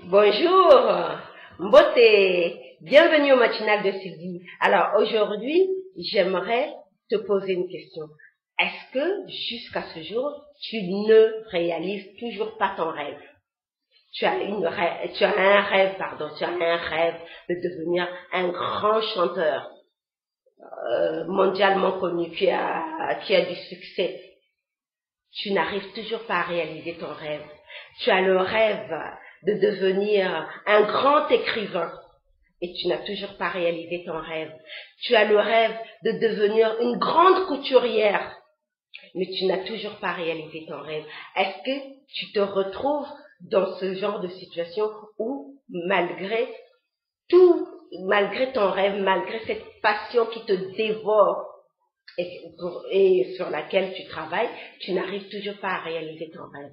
Bonjour, Mbote, bienvenue au matinal de Sylvie. Alors aujourd'hui, j'aimerais te poser une question. Est-ce que jusqu'à ce jour, tu ne réalises toujours pas ton rêve? Tu as un rêve de devenir un grand chanteur mondialement connu qui a du succès. Tu n'arrives toujours pas à réaliser ton rêve. Tu as le rêve de devenir un grand écrivain et tu n'as toujours pas réalisé ton rêve. Tu as le rêve de devenir une grande couturière, mais tu n'as toujours pas réalisé ton rêve. Est-ce que tu te retrouves dans ce genre de situation où malgré tout, malgré ton rêve, malgré cette passion qui te dévore et sur laquelle tu travailles, tu n'arrives toujours pas à réaliser ton rêve?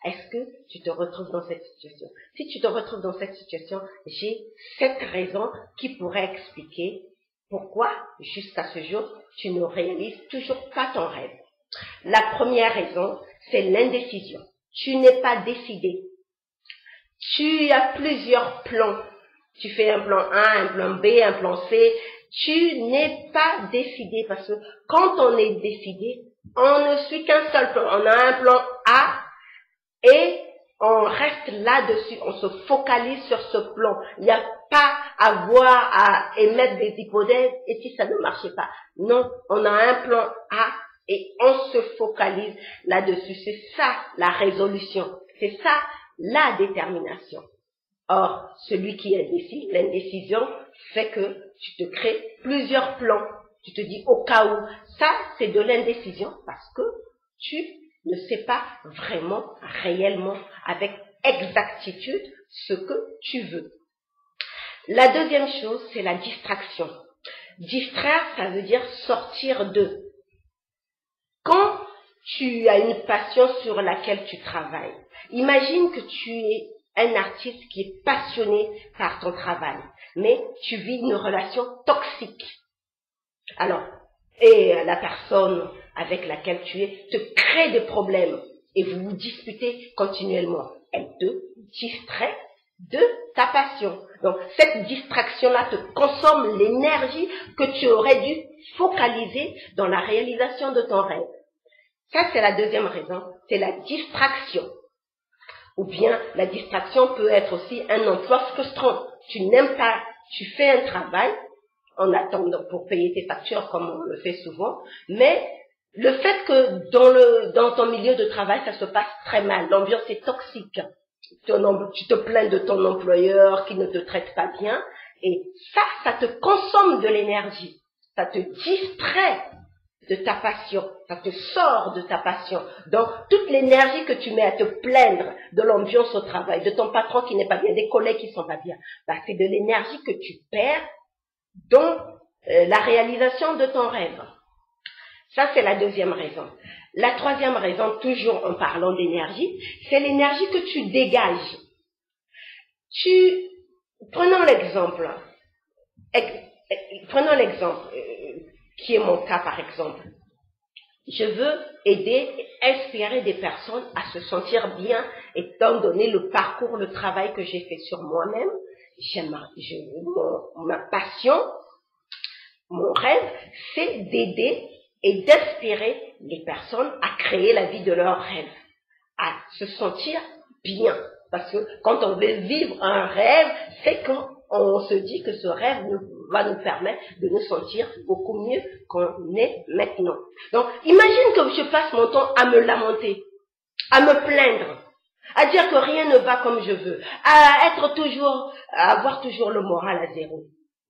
Est-ce que tu te retrouves dans cette situation? Si tu te retrouves dans cette situation, j'ai 7 raisons qui pourraient expliquer pourquoi, jusqu'à ce jour, tu ne réalises toujours pas ton rêve. La première raison, c'est l'indécision. Tu n'es pas décidé. Tu as plusieurs plans. Tu fais un plan A, un plan B, un plan C. Tu n'es pas décidé parce que quand on est décidé, on ne suit qu'un seul plan. On a un plan A et on reste là-dessus. On se focalise sur ce plan. Il n'y a pas à avoir à émettre des hypothèses et si ça ne marchait pas. Non, on a un plan A et on se focalise là-dessus. C'est ça la résolution. C'est ça la détermination. Or, celui qui est indécis, l'indécision fait que tu te crées plusieurs plans. Tu te dis au cas où. Ça, c'est de l'indécision parce que tu ne sais pas vraiment, réellement, avec exactitude, ce que tu veux. La deuxième chose, c'est la distraction. Distraire, ça veut dire sortir de. Quand tu as une passion sur laquelle tu travailles, imagine que tu es un artiste qui est passionné par ton travail, mais tu vis une relation toxique. Alors, et la personne avec laquelle tu es te crée des problèmes et vous vous disputez continuellement. Elle te distrait de ta passion. Donc, cette distraction-là te consomme l'énergie que tu aurais dû focaliser dans la réalisation de ton rêve. Ça, c'est la deuxième raison, c'est la distraction. Ou bien, la distraction peut être aussi un emploi frustrant. Tu n'aimes pas, tu fais un travail en attendant pour payer tes factures comme on le fait souvent, mais le fait que dans ton milieu de travail, ça se passe très mal, l'ambiance est toxique. Tu te plains de ton employeur qui ne te traite pas bien, et ça te consomme de l'énergie, ça te distrait de ta passion, ça te sort de ta passion. Donc, toute l'énergie que tu mets à te plaindre de l'ambiance au travail, de ton patron qui n'est pas bien, des collègues qui sont pas bien, c'est de l'énergie que tu perds dans la réalisation de ton rêve. Ça, c'est la deuxième raison. La troisième raison, toujours en parlant d'énergie, c'est l'énergie que tu dégages. Prenons l'exemple qui est mon cas par exemple. Je veux aider et inspirer des personnes à se sentir bien, étant donné le parcours, le travail que j'ai fait sur moi-même. Ma passion, mon rêve, c'est d'aider et d'inspirer les personnes à créer la vie de leurs rêves, à se sentir bien. Parce que quand on veut vivre un rêve, c'est quand on se dit que ce rêve va nous permettre de nous sentir beaucoup mieux qu'on est maintenant. Donc, imagine que je passe mon temps à me lamenter, à me plaindre, à dire que rien ne va comme je veux, à avoir toujours le moral à zéro.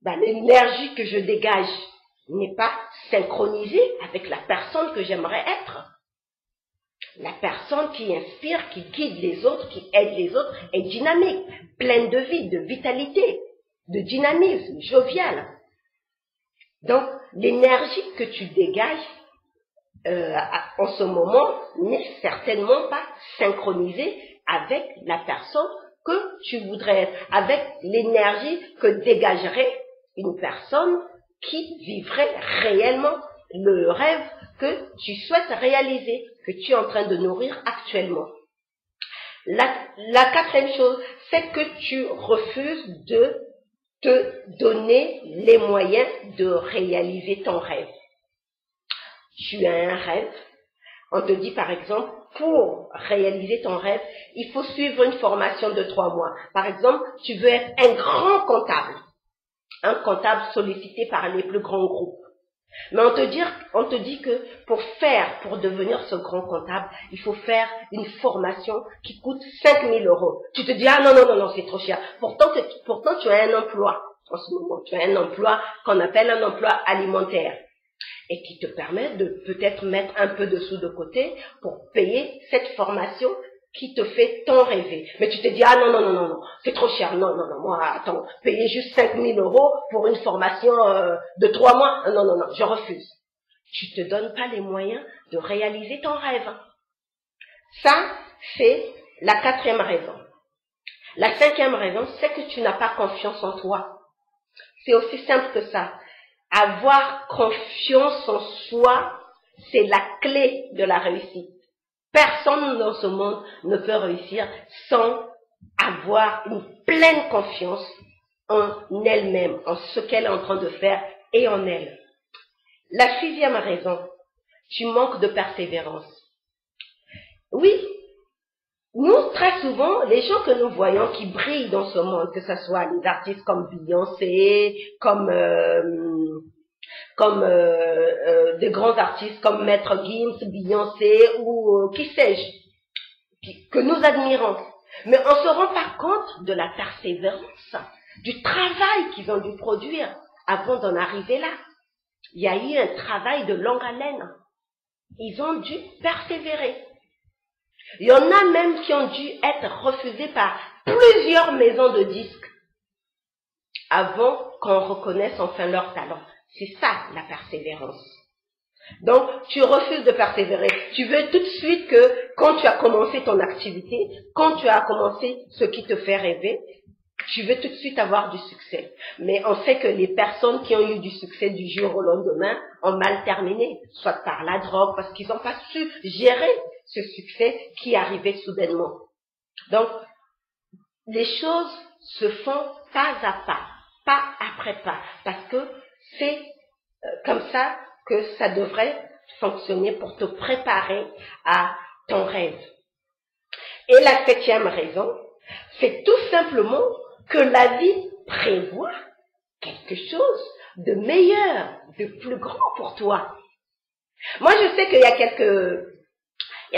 L'énergie que je dégage n'est pas synchronisée avec la personne que j'aimerais être. La personne qui inspire, qui guide les autres, qui aide les autres est dynamique, pleine de vie, de vitalité, de dynamisme, jovial. Donc, l'énergie que tu dégages en ce moment n'est certainement pas synchronisée avec la personne que tu voudrais être, avec l'énergie que dégagerait une personne qui vivrait réellement le rêve que tu souhaites réaliser, que tu es en train de nourrir actuellement. La quatrième chose, c'est que tu refuses de te donner les moyens de réaliser ton rêve. Tu as un rêve. On te dit par exemple, pour réaliser ton rêve, il faut suivre une formation de 3 mois. Par exemple, tu veux être un grand comptable. Un comptable sollicité par les plus grands groupes. Mais on te dit que pour devenir ce grand comptable, il faut faire une formation qui coûte 5 000 €. Tu te dis, ah non, c'est trop cher. Pourtant, tu as un emploi. En ce moment, tu as un emploi qu'on appelle un emploi alimentaire. Et qui te permet de peut-être mettre un peu de sous de côté pour payer cette formation qui te fait tant rêver. Mais tu te dis, ah non, c'est trop cher. Non, moi, attends, payer juste 5 000 € pour une formation de 3 mois. Non, je refuse. Tu te donnes pas les moyens de réaliser ton rêve. Ça, c'est la 4e raison. La 5e raison, c'est que tu n'as pas confiance en toi. C'est aussi simple que ça. Avoir confiance en soi, c'est la clé de la réussite. Personne dans ce monde ne peut réussir sans avoir une pleine confiance en elle-même, en ce qu'elle est en train de faire et en elle. La 6e raison, tu manques de persévérance. Oui, nous, très souvent, les gens que nous voyons qui brillent dans ce monde, que ce soit les artistes comme Beyoncé, comme des grands artistes comme Maître Gims, Beyoncé ou qui sais-je, que nous admirons. Mais on ne se rend pas compte de la persévérance, du travail qu'ils ont dû produire avant d'en arriver là. Il y a eu un travail de longue haleine. Ils ont dû persévérer. Il y en a même qui ont dû être refusés par plusieurs maisons de disques avant qu'on reconnaisse enfin leur talent. C'est ça, la persévérance. Donc, tu refuses de persévérer. Tu veux tout de suite que quand tu as commencé ton activité, quand tu as commencé ce qui te fait rêver, tu veux tout de suite avoir du succès. Mais on sait que les personnes qui ont eu du succès du jour au lendemain ont mal terminé, soit par la drogue, parce qu'ils n'ont pas su gérer ce succès qui arrivait soudainement. Donc, les choses se font pas à pas après pas, parce que c'est comme ça que ça devrait fonctionner pour te préparer à ton rêve. Et la 7e raison, c'est tout simplement que la vie prévoit quelque chose de meilleur, de plus grand pour toi. Moi, je sais qu'il y a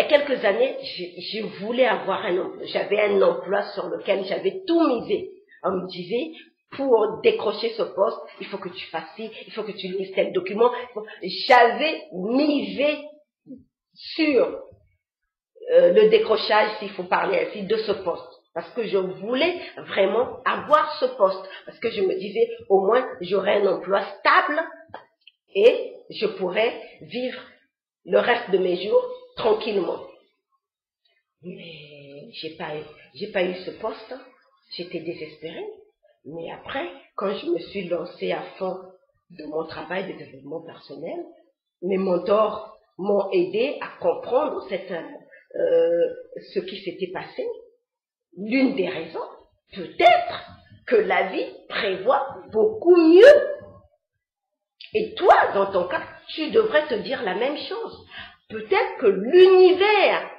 quelques années, je voulais avoir j'avais un emploi sur lequel j'avais tout misé. On me disait, pour décrocher ce poste, il faut que tu fasses ci, il faut que tu lises tel document. J'avais misé sur le décrochage, s'il faut parler ainsi, de ce poste. Parce que je voulais vraiment avoir ce poste. Parce que je me disais, au moins, j'aurais un emploi stable et je pourrais vivre le reste de mes jours tranquillement. Mais j'ai pas eu ce poste. J'étais désespérée. Mais après, quand je me suis lancée à fond dans mon travail de développement personnel, mes mentors m'ont aidé à comprendre ce qui s'était passé. L'une des raisons, peut-être que la vie prévoit beaucoup mieux. Et toi, dans ton cas, tu devrais te dire la même chose. Peut-être que l'univers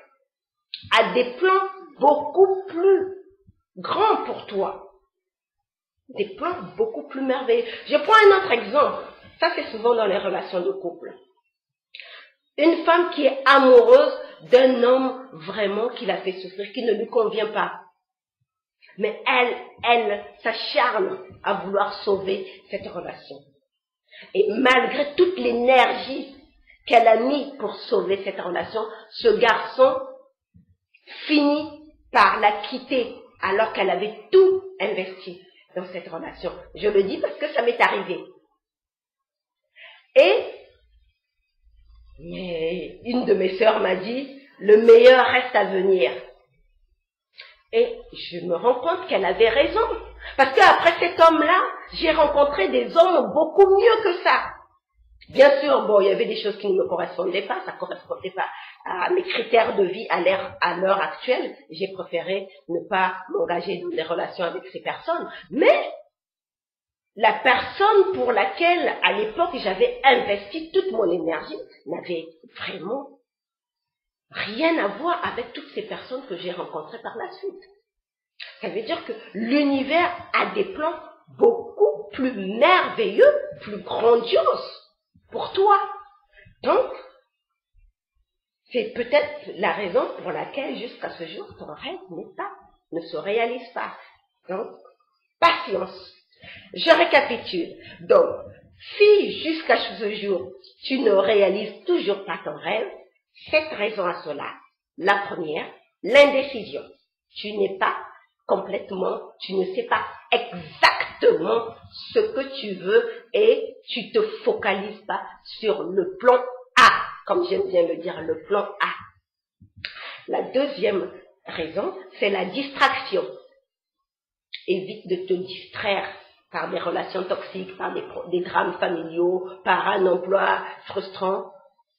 a des plans beaucoup plus grands pour toi. Des plans beaucoup plus merveilleux. Je prends un autre exemple. Ça, c'est souvent dans les relations de couple. Une femme qui est amoureuse d'un homme vraiment qui la fait souffrir, qui ne lui convient pas. Mais elle s'acharne à vouloir sauver cette relation. Et malgré toute l'énergie qu'elle a mis pour sauver cette relation, ce garçon finit par la quitter alors qu'elle avait tout investi dans cette relation. Je le dis parce que ça m'est arrivé. Mais une de mes sœurs m'a dit, le meilleur reste à venir. Et je me rends compte qu'elle avait raison. Parce qu'après cet homme-là, j'ai rencontré des hommes beaucoup mieux que ça. Bien sûr, bon, il y avait des choses qui ne me correspondaient pas, ça correspondait pas à mes critères de vie à l'heure actuelle, j'ai préféré ne pas m'engager dans des relations avec ces personnes. Mais la personne pour laquelle, à l'époque, j'avais investi toute mon énergie n'avait vraiment rien à voir avec toutes ces personnes que j'ai rencontrées par la suite. Ça veut dire que l'univers a des plans beaucoup plus merveilleux, plus grandioses pour toi. Donc, c'est peut-être la raison pour laquelle, jusqu'à ce jour, ton rêve ne se réalise pas. Donc, patience. Je récapitule. Donc, si jusqu'à ce jour, tu ne réalises toujours pas ton rêve, 7 raisons à cela. La première, l'indécision. Tu ne sais pas exactement ce que tu veux et tu te focalises pas sur le plan A, comme j'aime bien le dire, le plan A. La deuxième raison, c'est la distraction. Évite de te distraire par des relations toxiques, par des drames familiaux, par un emploi frustrant.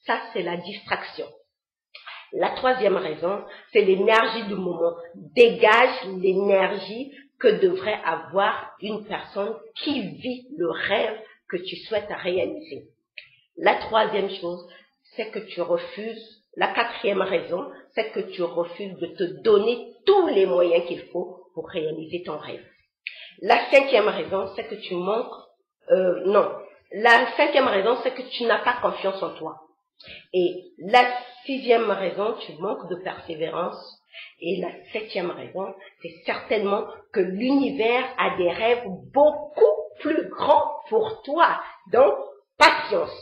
Ça, c'est la distraction. La troisième raison, c'est l'énergie du moment. Dégage l'énergie que devrait avoir une personne qui vit le rêve que tu souhaites réaliser. La troisième chose, c'est que tu refuses. La quatrième raison, c'est que tu refuses de te donner tous les moyens qu'il faut pour réaliser ton rêve. La cinquième raison, c'est que tu manques... La cinquième raison, c'est que tu n'as pas confiance en toi. Et la sixième raison, tu manques de persévérance. Et la septième raison, c'est certainement que l'univers a des rêves beaucoup plus grands pour toi. Donc, patience.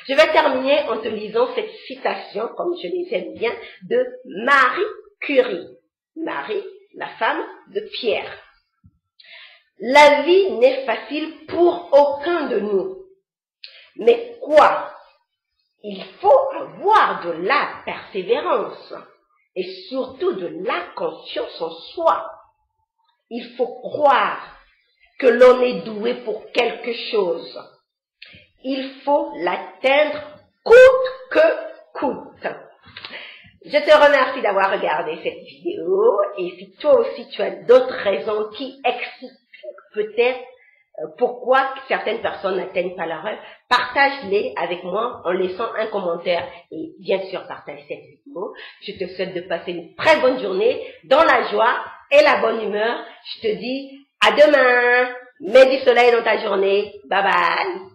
Je vais terminer en te lisant cette citation, comme je les aime bien, de Marie Curie. Marie, la femme de Pierre. La vie n'est facile pour aucun de nous. Mais quoi? Il faut avoir de la persévérance et surtout de la confiance en soi. Il faut croire que l'on est doué pour quelque chose. Il faut l'atteindre coûte que coûte. Je te remercie d'avoir regardé cette vidéo et si toi aussi tu as d'autres raisons qui expliquent peut-être pourquoi certaines personnes n'atteignent pas leur rêve, partage-les avec moi en laissant un commentaire et bien sûr partage cette vidéo. Je te souhaite de passer une très bonne journée dans la joie et la bonne humeur. Je te dis à demain. Mets du soleil dans ta journée. Bye bye.